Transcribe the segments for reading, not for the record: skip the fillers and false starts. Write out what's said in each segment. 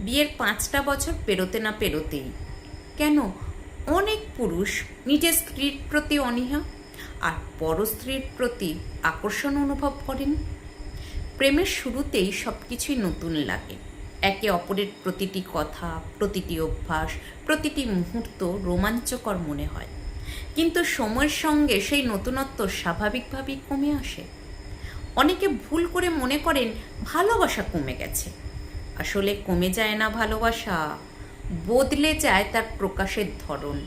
বিয়ের 5টা বছর পেরোতে না পেরোতেই কেন অনেক পুরুষ নিজের স্ত্রীর প্রতি অনীহা আর পর স্ত্রীর প্রতি আকর্ষণ অনুভব করেন। প্রেমের শুরুতেই সব কিছুই নতুন লাগে। একে অপরের প্রতিটি কথা, প্রতিটি অভ্যাস, প্রতিটি মুহূর্ত রোমাঞ্চকর মনে হয়। কিন্তু সময়ের সঙ্গে সেই নতুনত্ব স্বাভাবিকভাবেই কমে আসে। অনেকে ভুল করে মনে করেন ভালোবাসা কমে গেছে। আসলে কমে যায় না ভালোবাসা, বদলে যায় তার প্রকাশের ধরন।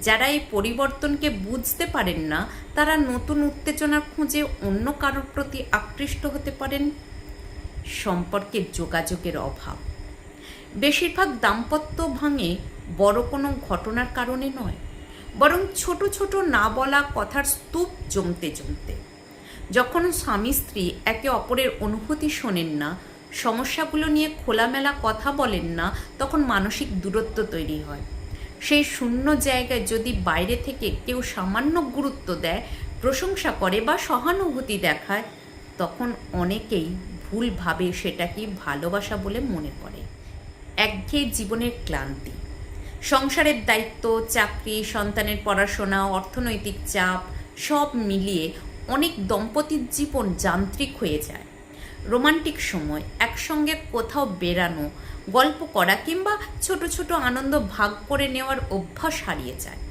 যারা এই পরিবর্তনকে বুঝতে পারেন না, তারা নতুন উত্তেজনার খোঁজে অন্য কারোর প্রতি আকৃষ্ট হতে পারেন। সম্পর্কে যোগাযোগের অভাব। বেশিরভাগ দাম্পত্য ভাঙে বড় কোনো ঘটনার কারণে নয়, বরং ছোট ছোট না বলা কথার স্তূপ জমতে জমতে। যখন স্বামী স্ত্রী একে অপরের অনুভূতি শোনেন না, সমস্যাগুলো নিয়ে খোলামেলা কথা বলেন না, তখন মানসিক দূরত্ব তৈরি হয়। সেই শূন্য জায়গায় যদি বাইরে থেকে কেউ সামান্য গুরুত্ব দেয়, প্রশংসা করে বা সহানুভূতি দেখায়, তখন অনেকেই ভুলভাবে সেটাকে ভালোবাসা বলে মনে করে। একঘেয়ে জীবনের ক্লান্তি, সংসারের দায়িত্ব, চাকরি, সন্তানের পড়াশোনা, অর্থনৈতিক চাপ সব মিলিয়ে অনেক দম্পতির জীবন যান্ত্রিক হয়ে যায়। রোমান্টিক সময়, একসঙ্গে কোথাও বেড়ানো, গল্প করা কিংবা ছোট ছোট আনন্দ ভাগ করে নেওয়ার অভ্যাস হারিয়ে যায়।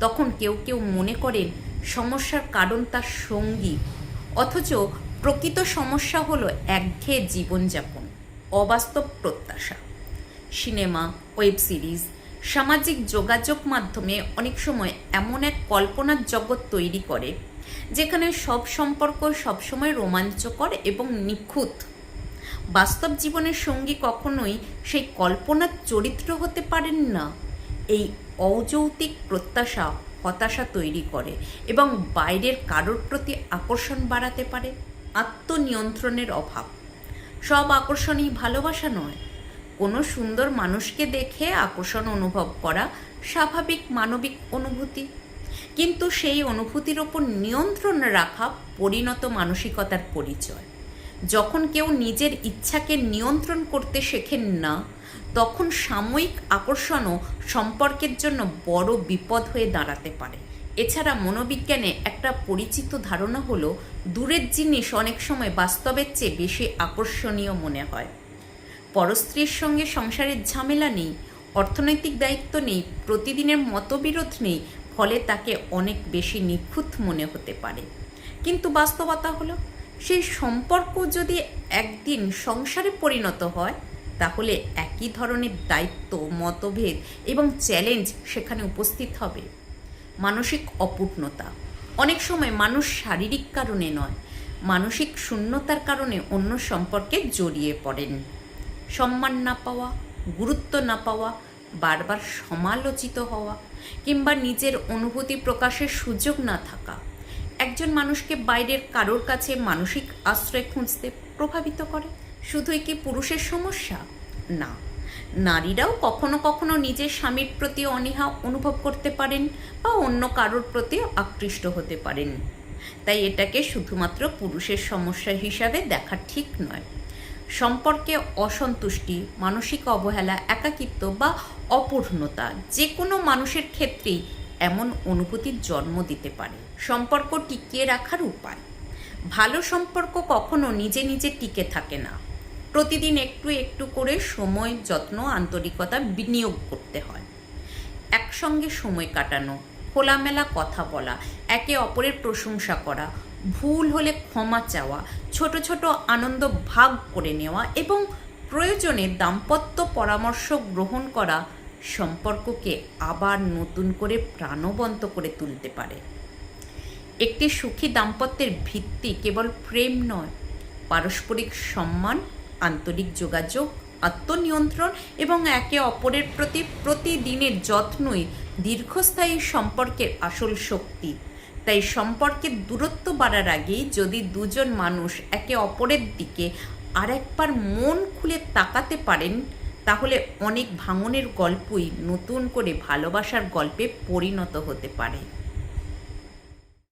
তখন কেউ কেউ মনে করেন সমস্যার কারণ তার সঙ্গী, অথচ প্রকৃত সমস্যা হলো একঘেয়ে জীবনযাপন, অবাস্তব প্রত্যাশা। সিনেমা, ওয়েব সিরিজ, সামাজিক যোগাযোগ মাধ্যমে অনেক সময় এমন এক কল্পনার জগৎ তৈরি করে যেখানে সব সম্পর্ক সবসময় রোমাঞ্চকর এবং নিখুঁত। বাস্তব জীবনের সঙ্গী কখনোই সেই কল্পনার চরিত্র হতে পারেন না। এই অযৌক্তিক প্রত্যাশা হতাশা তৈরি করে এবং বাইরের কারোর প্রতি আকর্ষণ বাড়াতে পারে। আত্মনিয়ন্ত্রণের অভাব। সব আকর্ষণই ভালোবাসা নয়। কোনো সুন্দর মানুষকে দেখে আকর্ষণ অনুভব করা স্বাভাবিক মানবিক অনুভূতি, কিন্তু সেই অনুভূতির ওপর নিয়ন্ত্রণ রাখা পরিণত মানসিকতার পরিচয়। যখন কেউ নিজের ইচ্ছাকে নিয়ন্ত্রণ করতে শেখেন না, তখন সাময়িক আকর্ষণও সম্পর্কের জন্য বড় বিপদ হয়ে দাঁড়াতে পারে। এছাড়া মনোবিজ্ঞানে একটা পরিচিত ধারণা হলো দূরের জিনিস অনেক সময় বাস্তবের চেয়ে বেশি আকর্ষণীয় মনে হয়। পরস্ত্রীর সঙ্গে সংসারের ঝামেলা নেই, অর্থনৈতিক দায়িত্ব নেই, প্রতিদিনের মতবিরোধ নেই, ফলে তাকে অনেক বেশি নিখুঁত মনে হতে পারে। কিন্তু বাস্তবতা হলো সেই সম্পর্ক যদি একদিন সংসারে পরিণত হয়, তাহলে একই ধরনের দায়িত্ব, মতভেদ এবং চ্যালেঞ্জ সেখানে উপস্থিত হবে। মানসিক অপূর্ণতা। অনেক সময় মানুষ শারীরিক কারণে নয়, মানসিক শূন্যতার কারণে অন্য সম্পর্কে জড়িয়ে পড়েন। সম্মান না পাওয়া, গুরুত্ব না পাওয়া, বারবার সমালোচিত হওয়া কিংবা নিজের অনুভূতি প্রকাশের সুযোগ না থাকা একজন মানুষকে বাইরের কারোর কাছে মানসিক আশ্রয় খুঁজতে প্রভাবিত করে। শুধুই কি পুরুষের সমস্যা? না, নারীরাও কখনো কখনো নিজের স্বামীর প্রতি অনীহা অনুভব করতে পারেন বা অন্য কারোর প্রতি আকৃষ্ট হতে পারেন। তাই এটাকে শুধুমাত্র পুরুষের সমস্যা হিসাবে দেখা ঠিক নয়। সম্পর্কে অসন্তুষ্টি, মানসিক অবহেলা, একাকিত্ব বা অপূর্ণতা যে কোনো মানুষের ক্ষেত্রেই এমন অনুভূতির জন্ম দিতে পারে। সম্পর্ক টিকিয়ে রাখার উপায়। ভালো সম্পর্ক কখনো নিজে নিজে টিকে থাকে না। প্রতিদিন একটু একটু করে সময়, যত্ন, আন্তরিকতা বিনিয়োগ করতে হয়। একসঙ্গে সময় কাটানো, খোলামেলা কথা বলা, একে অপরের প্রশংসা করা, ভুল হলে ক্ষমা চাওয়া, ছোট ছোট আনন্দ ভাগ করে নেওয়া এবং প্রয়োজনে দাম্পত্য পরামর্শ গ্রহণ করা সম্পর্ককে আবার নতুন করে প্রাণবন্ত করে তুলতে পারে। একটি সুখী দাম্পত্যের ভিত্তি কেবল প্রেম নয়, পারস্পরিক সম্মান, আন্তরিক যোগাযোগ, আত্মনিয়ন্ত্রণ এবং একে অপরের প্রতি প্রতিদিনের যত্নই দীর্ঘস্থায়ী সম্পর্কের আসল শক্তি। তাই সম্পর্কের দূরত্ব বাড়ার আগেই যদি দুজন মানুষ একে অপরের দিকে আরেকবার মন খুলে তাকাতে পারেন, তাহলে অনেক ভাঙনের গল্পই নতুন করে ভালোবাসার গল্পে পরিণত হতে পারে।